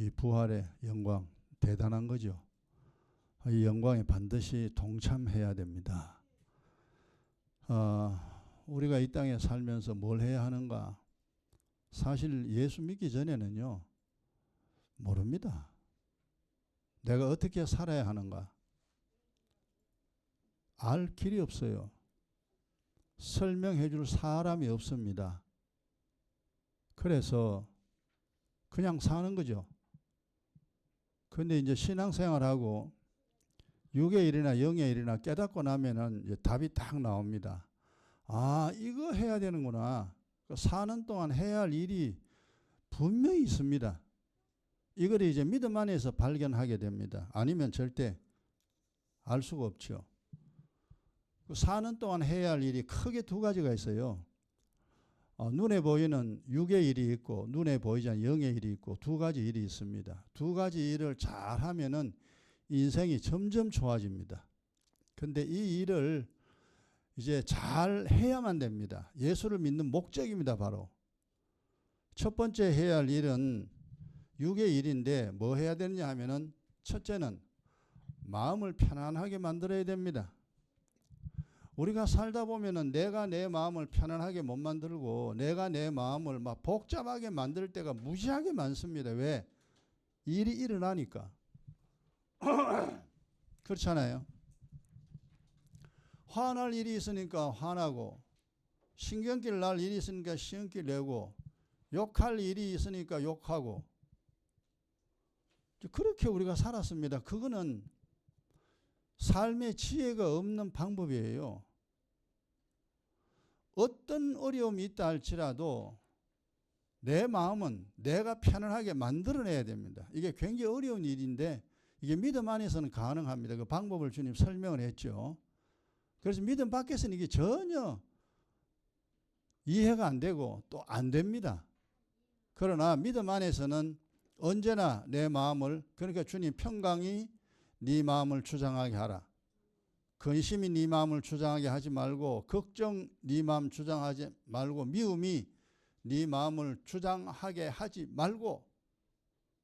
이 부활의 영광 대단한 거죠. 이 영광에 반드시 동참해야 됩니다. 우리가 이 땅에 살면서 뭘 해야 하는가? 사실 예수 믿기 전에는요, 모릅니다. 내가 어떻게 살아야 하는가? 알 길이 없어요. 설명해 줄 사람이 없습니다. 그래서 그냥 사는 거죠. 근데 이제 신앙생활하고 육의 일이나 영의 일이나 깨닫고 나면은 이제 답이 딱 나옵니다. 아, 이거 해야 되는구나. 사는 동안 해야 할 일이 분명히 있습니다. 이걸 이제 믿음 안에서 발견하게 됩니다. 아니면 절대 알 수가 없죠. 사는 동안 해야 할 일이 크게 두 가지가 있어요. 눈에 보이는 육의 일이 있고 눈에 보이지 않는 영의 일이 있고 두 가지 일이 있습니다. 두 가지 일을 잘 하면은 인생이 점점 좋아집니다. 근데 이 일을 이제 잘 해야만 됩니다. 예수를 믿는 목적입니다, 바로. 첫 번째 해야 할 일은 육의 일인데 뭐 해야 되느냐 하면은 첫째는 마음을 편안하게 만들어야 됩니다. 우리가 살다 보면은 내가 내 마음을 편안하게 못 만들고 내가 내 마음을 막 복잡하게 만들 때가 무지하게 많습니다. 왜? 일이 일어나니까. 그렇잖아요. 화날 일이 있으니까 화나고 신경질 날 일이 있으니까 신경질 내고 욕할 일이 있으니까 욕하고 그렇게 우리가 살았습니다. 그거는 삶의 지혜가 없는 방법이에요. 어떤 어려움이 있다 할지라도 내 마음은 내가 편안하게 만들어내야 됩니다. 이게 굉장히 어려운 일인데 이게 믿음 안에서는 가능합니다. 그 방법을 주님 설명을 했죠. 그래서 믿음 밖에서는 이게 전혀 이해가 안 되고 또 안 됩니다. 그러나 믿음 안에서는 언제나 내 마음을, 그러니까 주님 평강이 네 마음을 주장하게 하라. 근심이 네 마음을 주장하게 하지 말고 걱정 네 마음 주장하지 말고 미움이 네 마음을 주장하게 하지 말고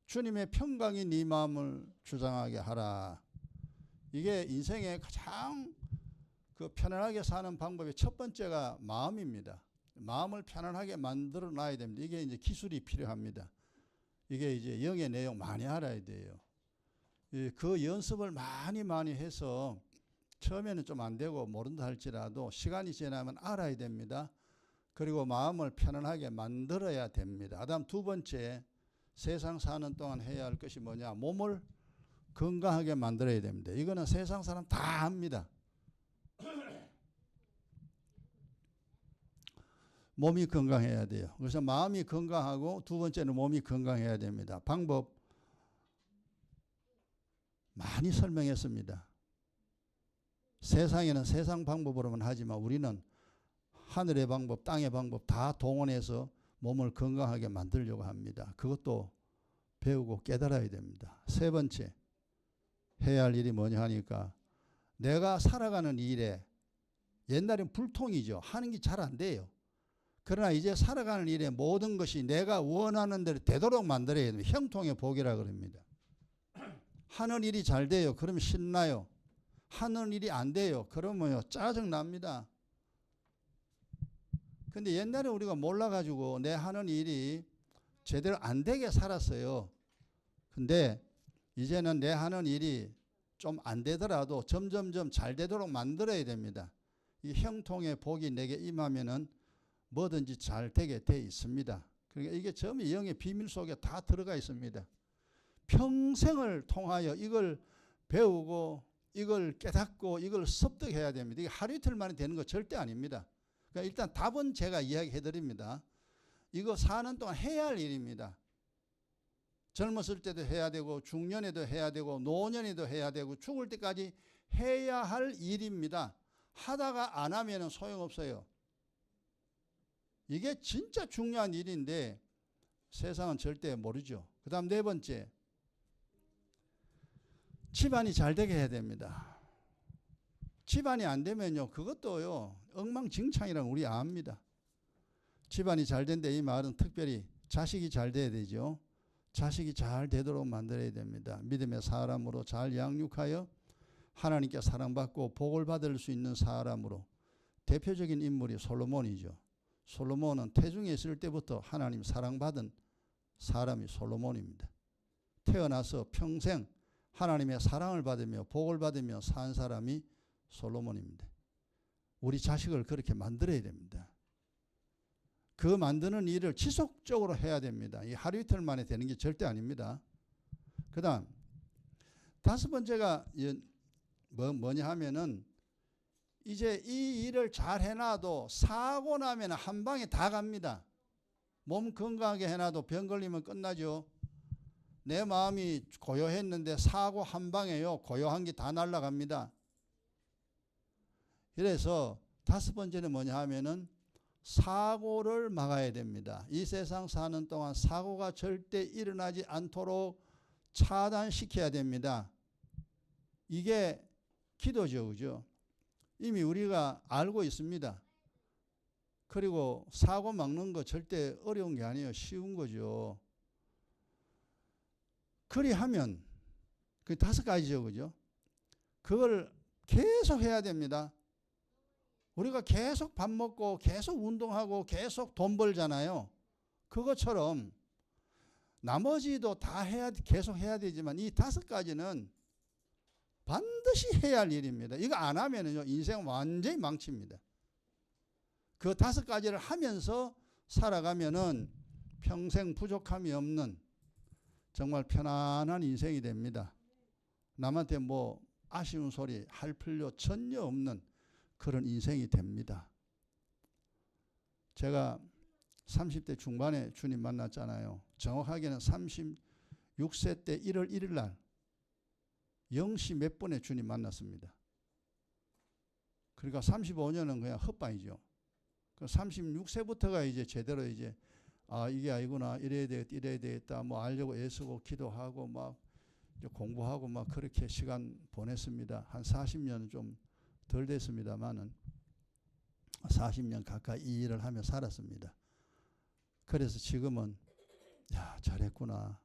주님의 평강이 네 마음을 주장하게 하라. 이게 인생의 가장 편안하게 사는 방법의 첫 번째가 마음입니다. 마음을 편안하게 만들어 놔야 됩니다. 이게 이제 기술이 필요합니다. 이게 이제 영의 내용 많이 알아야 돼요. 그 연습을 많이 해서 처음에는 좀 안 되고 모른다 할지라도 시간이 지나면 알아야 됩니다. 그리고 마음을 편안하게 만들어야 됩니다. 그다음 두 번째, 세상 사는 동안 해야 할 것이 뭐냐? 몸을 건강하게 만들어야 됩니다. 이거는 세상 사람 다 합니다. 몸이 건강해야 돼요. 그래서 마음이 건강하고 두 번째는 몸이 건강해야 됩니다. 방법 많이 설명했습니다. 세상에는 세상 방법으로만 하지만 우리는 하늘의 방법, 땅의 방법 다 동원해서 몸을 건강하게 만들려고 합니다. 그것도 배우고 깨달아야 됩니다. 세 번째, 해야 할 일이 뭐냐 하니까 내가 살아가는 일에 옛날엔 불통이죠. 하는 게 잘 안 돼요. 그러나 이제 살아가는 일에 모든 것이 내가 원하는 대로 되도록 만들어야 됩니다. 형통의 복이라 그럽니다. 하는 일이 잘 돼요. 그러면 신나요. 하는 일이 안 돼요. 그러면요, 짜증납니다. 근데 옛날에 우리가 몰라가지고 내 하는 일이 제대로 안 되게 살았어요. 근데 이제는 내 하는 일이 좀 안 되더라도 점점점 잘 되도록 만들어야 됩니다. 이 형통의 복이 내게 임하면은 뭐든지 잘 되게 돼 있습니다. 그러니까 이게 전부 영의 비밀 속에 다 들어가 있습니다. 평생을 통하여 이걸 배우고 이걸 깨닫고 이걸 습득해야 됩니다. 이게 하루 이틀 만에 되는 거 절대 아닙니다. 그러니까 일단 답은 제가 이야기해 드립니다. 이거 사는 동안 해야 할 일입니다. 젊었을 때도 해야 되고 중년에도 해야 되고 노년에도 해야 되고 죽을 때까지 해야 할 일입니다. 하다가 안 하면 소용없어요. 이게 진짜 중요한 일인데 세상은 절대 모르죠. 그 다음 네 번째, 집안이 잘 되게 해야 됩니다. 집안이 안 되면요, 그것도요, 엉망진창이라는 우리 압니다. 집안이 잘 된다 이 말은 특별히 자식이 잘 돼야 되죠. 자식이 잘 되도록 만들어야 됩니다. 믿음의 사람으로 잘 양육하여 하나님께 사랑받고 복을 받을 수 있는 사람으로. 대표적인 인물이 솔로몬이죠. 솔로몬은 태중에 있을 때부터 하나님 사랑받은 사람이 솔로몬입니다. 태어나서 평생 하나님의 사랑을 받으며 복을 받으며 산 사람이 솔로몬입니다. 우리 자식을 그렇게 만들어야 됩니다. 그 만드는 일을 지속적으로 해야 됩니다. 이 하루 이틀 만에 되는 게 절대 아닙니다. 그 다음 다섯 번째가 뭐냐 하면은 이제 이 일을 잘 해놔도 사고 나면 한 방에 다 갑니다. 몸 건강하게 해놔도 병 걸리면 끝나죠. 내 마음이 고요했는데 사고 한 방에요. 고요한 게 다 날아갑니다. 그래서 다섯 번째는 뭐냐 하면은 사고를 막아야 됩니다. 이 세상 사는 동안 사고가 절대 일어나지 않도록 차단시켜야 됩니다. 이게 기도죠, 그죠? 이미 우리가 알고 있습니다. 그리고 사고 막는 거 절대 어려운 게 아니에요. 쉬운 거죠. 그리하면 그 다섯 가지죠, 그죠? 그걸 계속 해야 됩니다. 우리가 계속 밥 먹고 계속 운동하고 계속 돈 벌잖아요. 그것처럼 나머지도 다 계속 해야 되지만 이 다섯 가지는 반드시 해야 할 일입니다. 이거 안 하면은요, 인생 완전히 망칩니다. 그 다섯 가지를 하면서 살아가면은 평생 부족함이 없는 정말 편안한 인생이 됩니다. 남한테 뭐 아쉬운 소리 할 필요 전혀 없는 그런 인생이 됩니다. 제가 30대 중반에 주님 만났잖아요. 정확하게는 36세 때 1월 1일 날 0시 몇 분에 주님 만났습니다. 그러니까 35년은 그냥 헛방이죠. 36세부터가 이제 제대로 이제 이게 아니구나, 이래야 되겠다, 뭐 알려고 애쓰고 기도하고 막 이제 공부하고 막 그렇게 시간 보냈습니다. 한 40년은 좀 덜 됐습니다만은 40년 가까이 이 일을 하며 살았습니다. 그래서 지금은 잘했구나.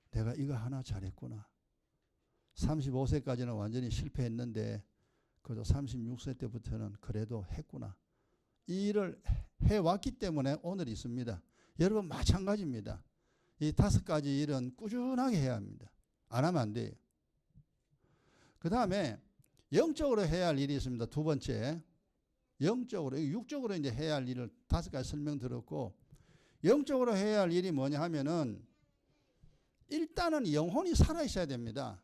내가 이거 하나 잘했구나. 35세까지는 완전히 실패했는데 그래도 36세 때부터는 그래도 했구나. 이 일을 해왔기 때문에 오늘 있습니다. 여러분 마찬가지입니다. 이 다섯 가지 일은 꾸준하게 해야 합니다. 안 하면 안 돼요. 그 다음에 영적으로 해야 할 일이 있습니다. 두 번째, 영적으로, 육적으로 이제 해야 할 일을 다섯 가지 설명드렸고, 영적으로 해야 할 일이 뭐냐 하면은 일단은 영혼이 살아 있어야 됩니다.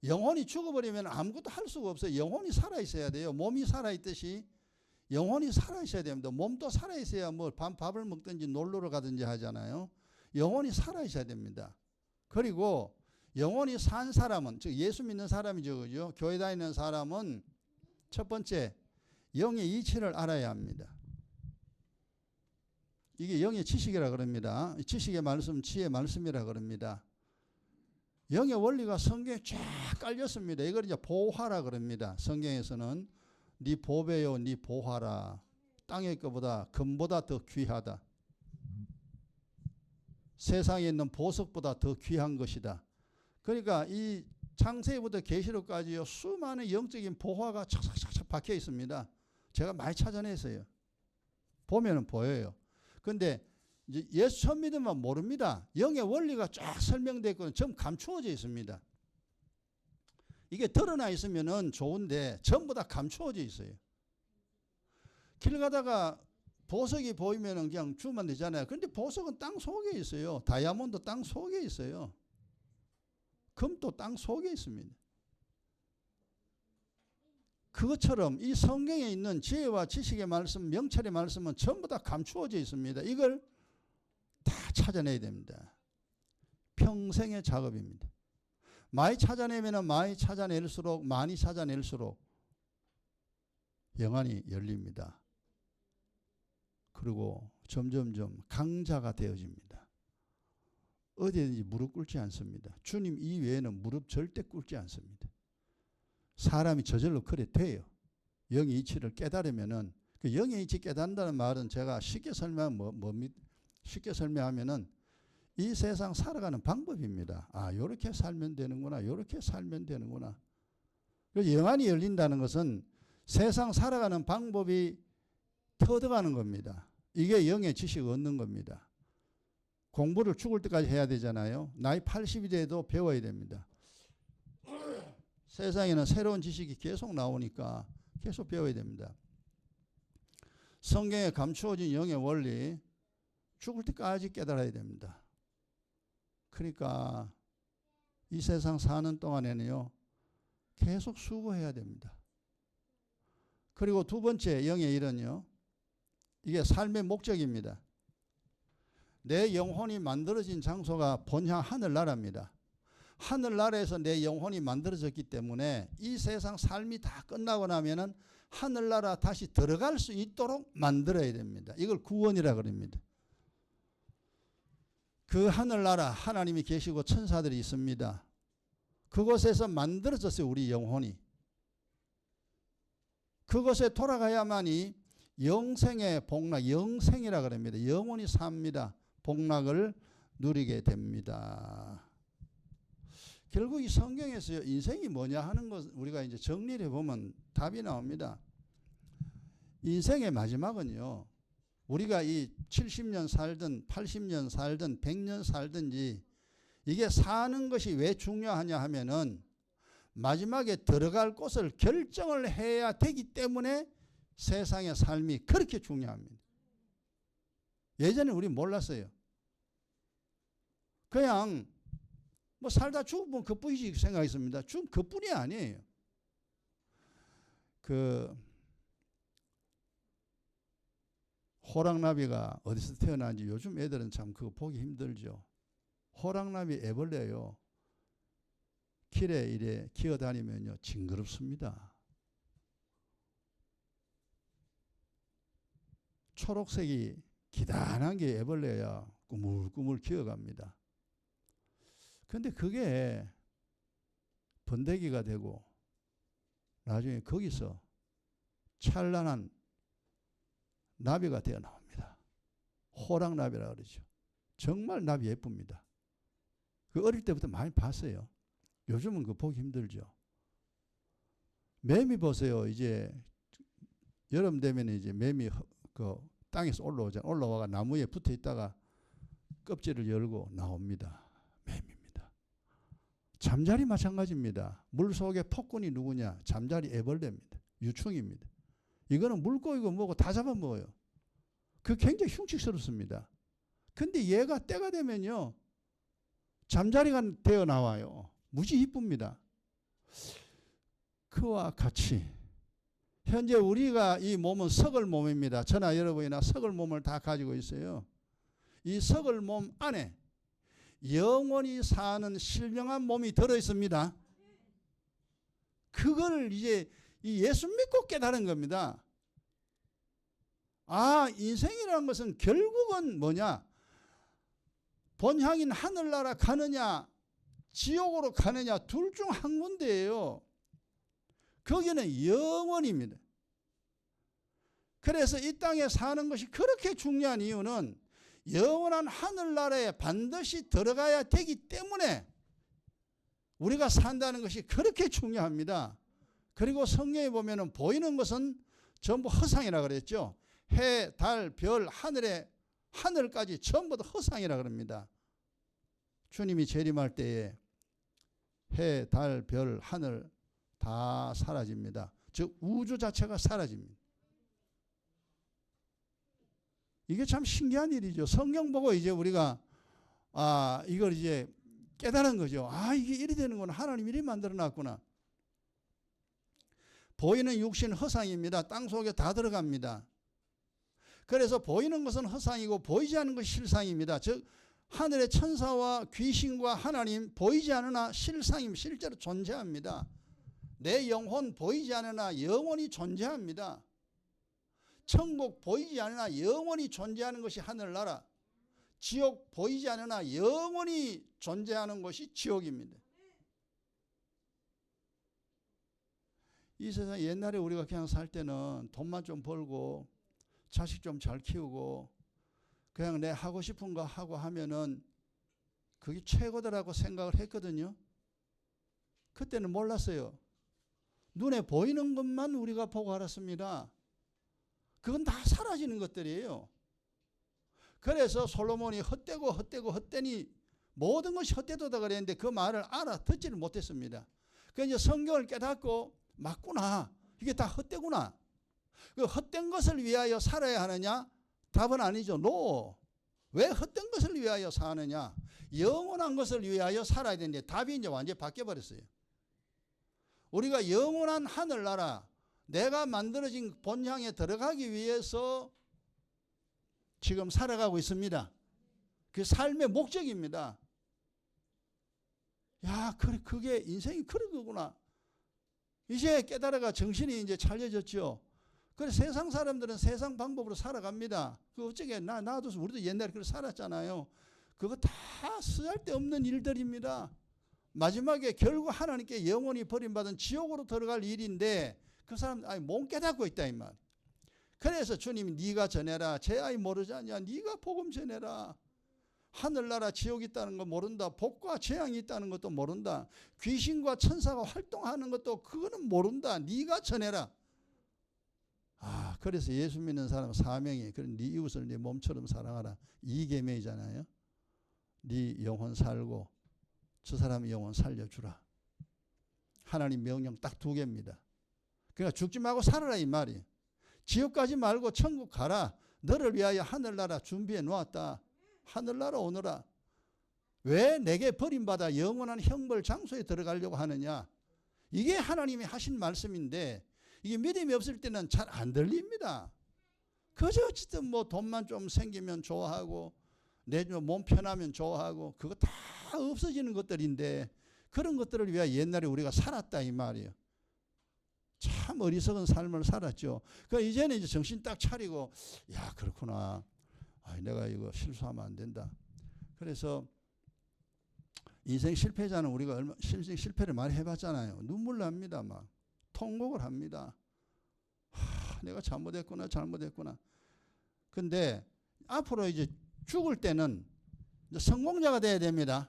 영혼이 죽어버리면 아무것도 할 수가 없어요. 영혼이 살아 있어야 돼요. 몸이 살아 있듯이 영혼이 살아 있어야 됩니다. 몸도 살아 있어야 뭐 밥을 먹든지 놀러를 가든지 하잖아요. 영혼이 살아 있어야 됩니다. 그리고 영혼이 산 사람은, 즉 예수 믿는 사람이죠, 그죠? 교회 다니는 사람은 첫 번째 영의 이치를 알아야 합니다. 이게 영의 지식이라 그럽니다. 지식의 말씀, 지혜의 말씀이라 그럽니다. 영의 원리가 성경에 쫙 깔렸습니다. 이걸 이제 보화라 그럽니다. 성경에서는 네 보배요, 네 보화라. 땅의 것보다 금보다 더 귀하다. 세상에 있는 보석보다 더 귀한 것이다. 그러니까 이 창세기부터 계시록까지요, 수많은 영적인 보화가 착착착착 박혀 있습니다. 제가 많이 찾아냈어요. 보면은 보여요. 근데 이제 예수 처음 믿으면 모릅니다. 영의 원리가 쫙 설명되어 있고 전부 감추어져 있습니다. 이게 드러나 있으면은 좋은데 전부 다 감추어져 있어요. 길 가다가 보석이 보이면은 그냥 주면 되잖아요. 그런데 보석은 땅 속에 있어요. 다이아몬드 땅 속에 있어요. 금도 땅 속에 있습니다. 그것처럼 이 성경에 있는 지혜와 지식의 말씀, 명철의 말씀은 전부 다 감추어져 있습니다. 이걸 다 찾아내야 됩니다. 평생의 작업입니다. 많이 찾아내면 많이 찾아낼수록, 많이 찾아낼수록 영안이 열립니다. 그리고 점점점 강자가 되어집니다. 어디든지 무릎 꿇지 않습니다. 주님 이외에는 무릎 절대 꿇지 않습니다. 사람이 저절로 그래 돼요. 영의 이치를 깨달으면은, 그 영의 이치 깨닫는다는 말은 제가 쉽게 설명하면은 이 세상 살아가는 방법입니다. 아, 요렇게 살면 되는구나. 요렇게 살면 되는구나. 그래서 영안이 열린다는 것은 세상 살아가는 방법이 터득하는 겁니다. 이게 영의 지식을 얻는 겁니다. 공부를 죽을 때까지 해야 되잖아요. 나이 80이 돼도 배워야 됩니다. 세상에는 새로운 지식이 계속 나오니까 계속 배워야 됩니다. 성경에 감추어진 영의 원리 죽을 때까지 깨달아야 됩니다. 그러니까 이 세상 사는 동안에는요, 계속 수고해야 됩니다. 그리고 두 번째 영의 일은요, 이게 삶의 목적입니다. 내 영혼이 만들어진 장소가 본향 하늘나라입니다. 하늘나라에서 내 영혼이 만들어졌기 때문에 이 세상 삶이 다 끝나고 나면은 하늘나라 다시 들어갈 수 있도록 만들어야 됩니다. 이걸 구원이라 그럽니다. 그 하늘나라 하나님이 계시고 천사들이 있습니다. 그곳에서 만들어졌어요. 우리 영혼이. 그곳에 돌아가야만이 영생의 복락, 영생이라 그럽니다. 영원히 삽니다. 복락을 누리게 됩니다. 결국 이 성경에서 인생이 뭐냐 하는 것 우리가 이제 정리를 해보면 답이 나옵니다. 인생의 마지막은요, 우리가 이 70년 살든 80년 살든 100년 살든지 이게 사는 것이 왜 중요하냐 하면은 마지막에 들어갈 곳을 결정을 해야 되기 때문에 세상의 삶이 그렇게 중요합니다. 예전에 우리 몰랐어요. 그냥 뭐 살다 죽으면 그뿐이지 생각했습니다. 죽으면 그뿐이 아니에요. 호랑나비가 어디서 태어난지 요즘 애들은 참 그거 보기 힘들죠. 호랑나비 애벌레요. 길에 이래 기어다니면요 징그럽습니다. 초록색이 기다란 게 애벌레야 꾸물꾸물 기어갑니다. 그런데 그게 번데기가 되고 나중에 거기서 찬란한 나비가 되어 나옵니다. 호랑나비라 그러죠. 정말 나비 예쁩니다. 그 어릴 때부터 많이 봤어요. 요즘은 그거 보기 힘들죠. 매미 보세요. 이제 여름 되면 이제 매미 그 땅에서 올라오잖아요. 올라와가 나무에 붙어 있다가 껍질을 열고 나옵니다. 매미입니다. 잠자리 마찬가지입니다. 물 속에 폭군이 누구냐? 잠자리 애벌레입니다. 유충입니다. 이거는 물고기고 뭐고 다 잡아먹어요. 그 굉장히 흉측스럽습니다. 근데 얘가 때가 되면요 잠자리가 되어 나와요. 무지 이쁩니다. 그와 같이 현재 우리가 이 몸은 썩을 몸입니다. 저나 여러분이나 썩을 몸을 다 가지고 있어요. 이 썩을 몸 안에 영원히 사는 신령한 몸이 들어있습니다. 그걸 이제 이 예수 믿고 깨달은 겁니다. 아, 인생이라는 것은 결국은 뭐냐? 본향인 하늘나라 가느냐 지옥으로 가느냐 둘 중 한 군데예요. 거기는 영원입니다. 그래서 이 땅에 사는 것이 그렇게 중요한 이유는 영원한 하늘나라에 반드시 들어가야 되기 때문에 우리가 산다는 것이 그렇게 중요합니다. 그리고 성경에 보면은 보이는 것은 전부 허상이라 그랬죠. 해, 달, 별, 하늘까지 전부 다 허상이라 그럽니다. 주님이 재림할 때에 해, 달, 별, 하늘 다 사라집니다. 즉 우주 자체가 사라집니다. 이게 참 신기한 일이죠. 성경 보고 이제 우리가 이걸 이제 깨달은 거죠. 이게 이리 되는구나. 하나님이 이리 만들어놨구나. 보이는 육신 허상입니다. 땅 속에 다 들어갑니다. 그래서 보이는 것은 허상이고 보이지 않는 것이 실상입니다. 즉 하늘의 천사와 귀신과 하나님 보이지 않으나 실상임 실제로 존재합니다. 내 영혼 보이지 않으나 영원히 존재합니다. 천국 보이지 않으나 영원히 존재하는 것이 하늘나라. 지옥 보이지 않으나 영원히 존재하는 것이 지옥입니다. 이 세상 옛날에 우리가 그냥 살 때는 돈만 좀 벌고 자식 좀 잘 키우고 그냥 내 하고 싶은 거 하고 하면은 그게 최고더라고 생각을 했거든요. 그때는 몰랐어요. 눈에 보이는 것만 우리가 보고 알았습니다. 그건 다 사라지는 것들이에요. 그래서 솔로몬이 헛되니 모든 것이 헛되도다 그랬는데 그 말을 알아듣지를 못했습니다. 그래서 이제 성경을 깨닫고 맞구나. 이게 다 헛되구나. 그 헛된 것을 위하여 살아야 하느냐? 답은 아니죠. No. 왜 헛된 것을 위하여 사느냐? 영원한 것을 위하여 살아야 되는데 답이 이제 완전히 바뀌어버렸어요. 우리가 영원한 하늘나라, 내가 만들어진 본향에 들어가기 위해서 지금 살아가고 있습니다. 그 삶의 목적입니다. 야, 그래, 그게 인생이 그런 거구나. 이제 깨달아가 정신이 이제 차려졌죠. 그래, 세상 사람들은 세상 방법으로 살아갑니다. 그 어쩌게 나도 우리도 옛날에 그렇게 살았잖아요. 그거 다 쓰잘데없는 일들입니다. 마지막에 결국 하나님께 영원히 버림받은 지옥으로 들어갈 일인데 그 사람 못 깨닫고 있다 이 말. 그래서 주님이 네가 전해라. 제 아이 모르지 않냐. 네가 복음 전해라. 하늘나라 지옥이 있다는 거 모른다. 복과 재앙이 있다는 것도 모른다. 귀신과 천사가 활동하는 것도 그거는 모른다. 네가 전해라. 그래서 예수 믿는 사람 사명이 그런 네 이웃을 네 몸처럼 사랑하라. 이 계명이잖아요. 네 영혼 살고 저 사람의 영혼 살려주라. 하나님 명령 딱 2개입니다. 그러니까 죽지 말고 살아라 이 말이에요. 지옥 가지 말고 천국 가라. 너를 위하여 하늘나라 준비해 놓았다. 하늘나라 오너라. 왜 내게 버림받아 영원한 형벌 장소에 들어가려고 하느냐. 이게 하나님이 하신 말씀인데 이게 믿음이 없을 때는 잘 안 들립니다. 그저 어쨌든 뭐 돈만 좀 생기면 좋아하고 내 몸 편하면 좋아하고 그거 다 없어지는 것들인데 그런 것들을 위하여 옛날에 우리가 살았다 이 말이에요. 참 어리석은 삶을 살았죠. 그러니까 이제는 이제 정신 딱 차리고 야 그렇구나. 내가 이거 실수하면 안 된다. 그래서 인생 실패자는 우리가 인생 실패를 많이 해봤잖아요. 눈물 납니다. 막 통곡을 합니다. 내가 잘못했구나. 근데 앞으로 이제 죽을 때는 이제 성공자가 돼야 됩니다.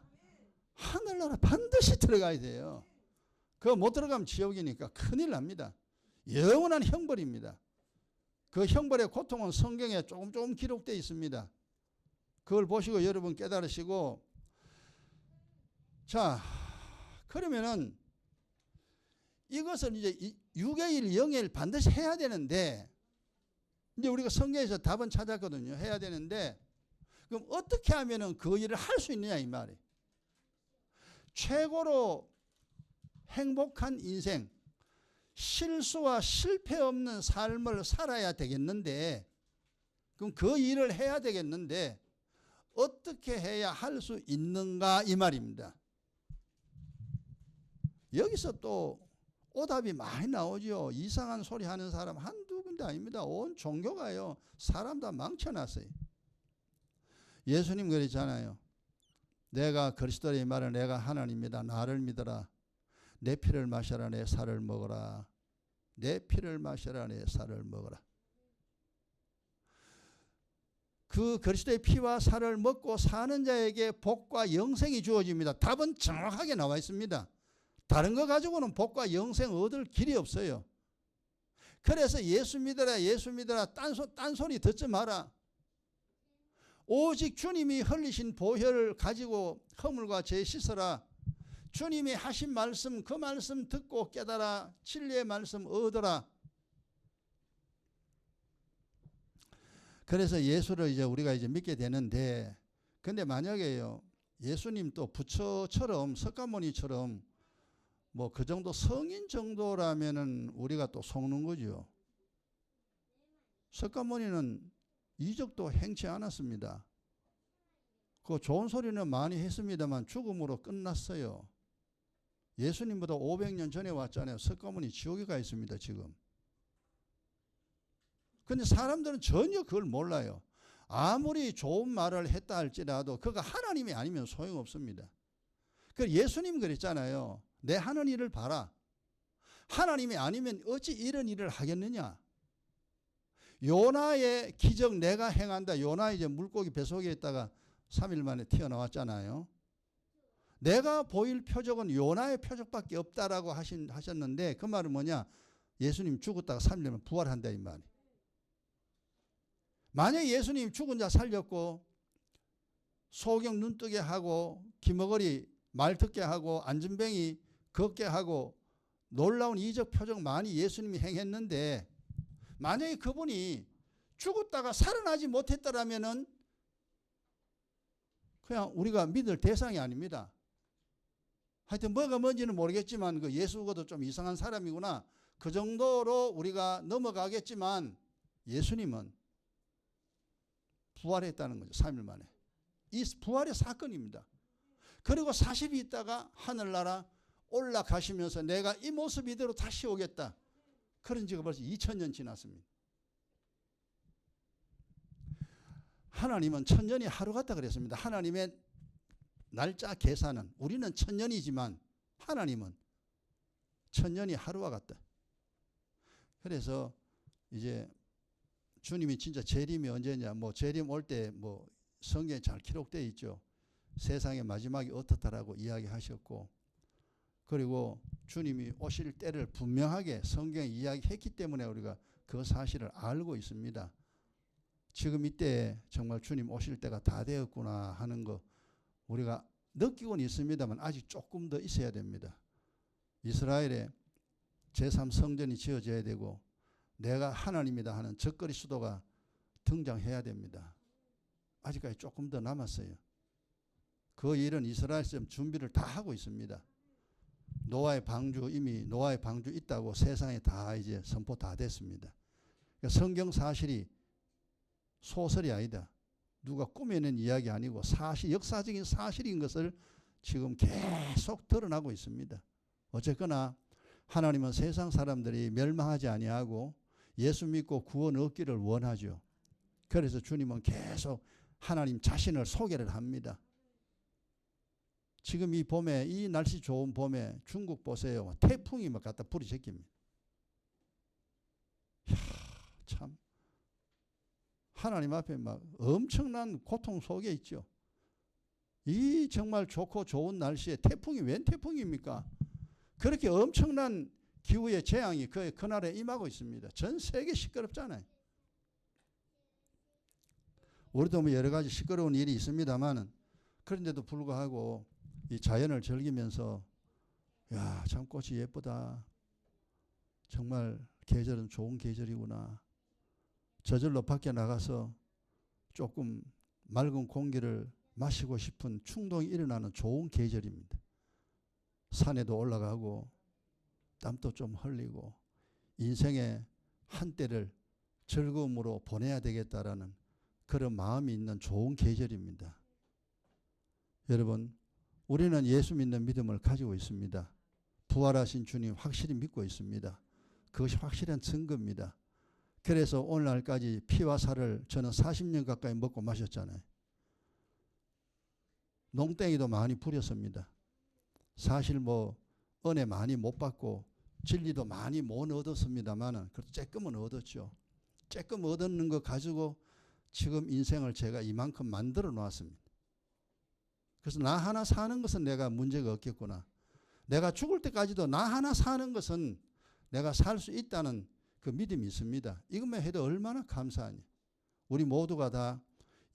하늘나라 반드시 들어가야 돼요. 그거 못 들어가면 지옥이니까 큰일 납니다. 영원한 형벌입니다. 그 형벌의 고통은 성경에 조금 기록되어 있습니다. 그걸 보시고 여러분 깨달으시고 자 그러면은 이것을 이제 6의 1, 0의 1 반드시 해야 되는데 이제 우리가 성경에서 답은 찾았거든요. 해야 되는데 그럼 어떻게 하면은 그 일을 할 수 있느냐 이 말이에요. 최고로 행복한 인생, 실수와 실패 없는 삶을 살아야 되겠는데 그럼 그 일을 해야 되겠는데 어떻게 해야 할 수 있는가 이 말입니다. 여기서 또 오답이 많이 나오죠. 이상한 소리 하는 사람 한두 군데 아닙니다. 온 종교가요. 사람 다 망쳐놨어요. 예수님 그랬잖아요. 내가 그리스도의 말은 내가 하나님이다. 나를 믿어라. 내 피를 마셔라. 내 살을 먹어라. 내 피를 마셔라. 내 살을 먹어라. 그 그리스도의 피와 살을 먹고 사는 자에게 복과 영생이 주어집니다. 답은 정확하게 나와 있습니다. 다른 거 가지고는 복과 영생 얻을 길이 없어요. 그래서 예수 믿어라 딴소리 듣지 마라. 오직 주님이 흘리신 보혈을 가지고 허물과 죄 씻어라. 주님이 하신 말씀 그 말씀 듣고 깨달아 진리의 말씀 얻어라. 그래서 예수를 이제 우리가 이제 믿게 되는데 근데 만약에요 예수님 또 부처처럼 석가모니처럼 뭐 그 정도 성인 정도라면은 우리가 또 속는 거죠. 석가모니는 이적도 행치 않았습니다. 그 좋은 소리는 많이 했습니다만 죽음으로 끝났어요. 예수님보다 500년 전에 왔잖아요. 석가모니 지옥에 가 있습니다 지금. 근데 사람들은 전혀 그걸 몰라요. 아무리 좋은 말을 했다 할지라도 그가 하나님이 아니면 소용없습니다. 그 예수님 그랬잖아요. 내 하는 일을 봐라. 하나님이 아니면 어찌 이런 일을 하겠느냐. 요나의 기적 내가 행한다. 요나 이제 물고기 뱃속에 있다가 3일 만에 튀어나왔잖아요. 내가 보일 표적은 요나의 표적밖에 없다라고 하셨는데 그 말은 뭐냐? 예수님 죽었다가 3일 부활한다 이 말이. 만약에 예수님 죽은 자 살렸고 소경 눈뜨게 하고 기머거리 말 듣게 하고 안전뱅이 걷게 하고 놀라운 이적 표적 많이 예수님이 행했는데 만약에 그분이 죽었다가 살아나지 못했더라면은 그냥 우리가 믿을 대상이 아닙니다. 하여튼 뭐가 뭔지는 모르겠지만 그 예수가도 좀 이상한 사람이구나. 그 정도로 우리가 넘어가겠지만 예수님은 부활했다는 거죠. 3일 만에. 이 부활의 사건입니다. 그리고 40이 있다가 하늘나라 올라가시면서 내가 이 모습 이대로 다시 오겠다. 그런 지가 벌써 2000년 지났습니다. 하나님은 천년이 하루 같다 그랬습니다. 하나님의 날짜 계산은 우리는 천년이지만 하나님은 천년이 하루와 같다. 그래서 이제 주님이 진짜 재림이 언제냐, 뭐 재림 올 때 뭐 성경에 잘 기록되어 있죠. 세상의 마지막이 어떻다라고 이야기하셨고, 그리고 주님이 오실 때를 분명하게 성경에 이야기했기 때문에 우리가 그 사실을 알고 있습니다. 지금 이때 정말 주님 오실 때가 다 되었구나 하는 거 우리가 느끼고는 있습니다만 아직 조금 더 있어야 됩니다. 이스라엘에 제3성전이 지어져야 되고 내가 하나님이다 하는 적그리 수도가 등장해야 됩니다. 아직까지 조금 더 남았어요. 그 일은 이스라엘에서 준비를 다 하고 있습니다. 노아의 방주 이미 노아의 방주 있다고 세상에 다 이제 선포 다 됐습니다. 그러니까 성경 사실이 소설이 아니다. 누가 꾸며낸 이야기 아니고 사실, 역사적인 사실인 것을 지금 계속 드러나고 있습니다. 어쨌거나 하나님은 세상 사람들이 멸망하지 아니하고 예수 믿고 구원 얻기를 원하죠. 그래서 주님은 계속 하나님 자신을 소개를 합니다. 지금 이 봄에, 이 날씨 좋은 봄에 중국 보세요. 태풍이 막 갖다 불이 제낍니다. 참 하나님 앞에 막 엄청난 고통 속에 있죠. 이 정말 좋고 좋은 날씨에 태풍이 웬 태풍입니까? 그렇게 엄청난 기후의 재앙이 그날에 임하고 있습니다. 전 세계 시끄럽잖아요. 우리도 뭐 여러 가지 시끄러운 일이 있습니다만은 그런데도 불구하고 이 자연을 즐기면서 야, 참 꽃이 예쁘다. 정말 계절은 좋은 계절이구나. 저절로 밖에 나가서 조금 맑은 공기를 마시고 싶은 충동이 일어나는 좋은 계절입니다. 산에도 올라가고 땀도 좀 흘리고 인생의 한때를 즐거움으로 보내야 되겠다라는 그런 마음이 있는 좋은 계절입니다. 여러분, 우리는 예수 믿는 믿음을 가지고 있습니다. 부활하신 주님 확실히 믿고 있습니다. 그것이 확실한 증거입니다. 그래서 오늘날까지 피와 살을 저는 40년 가까이 먹고 마셨잖아요. 농땡이도 많이 부렸습니다. 사실 뭐 은혜 많이 못 받고 진리도 많이 못 얻었습니다만은 그래도 조금은 얻었죠. 조금 얻었는 거 가지고 지금 인생을 제가 이만큼 만들어 놓았습니다. 그래서 나 하나 사는 것은 내가 문제가 없겠구나. 내가 죽을 때까지도 나 하나 사는 것은 내가 살 수 있다는 그 믿음이 있습니다. 이것만 해도 얼마나 감사하니. 우리 모두가 다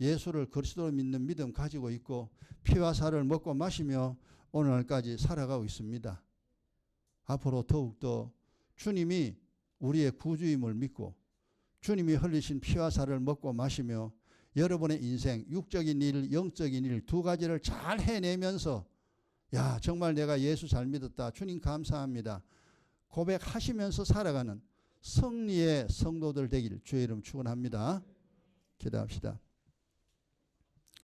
예수를 그리스도로 믿는 믿음 가지고 있고 피와 살을 먹고 마시며 오늘날까지 살아가고 있습니다. 앞으로 더욱더 주님이 우리의 구주임을 믿고 주님이 흘리신 피와 살을 먹고 마시며 여러분의 인생, 육적인 일, 영적인 일 두 가지를 잘 해내면서 야, 정말 내가 예수 잘 믿었다. 주님 감사합니다. 고백하시면서 살아가는 승리의 성도들 되길 주의 이름 축원합니다. 기도합시다.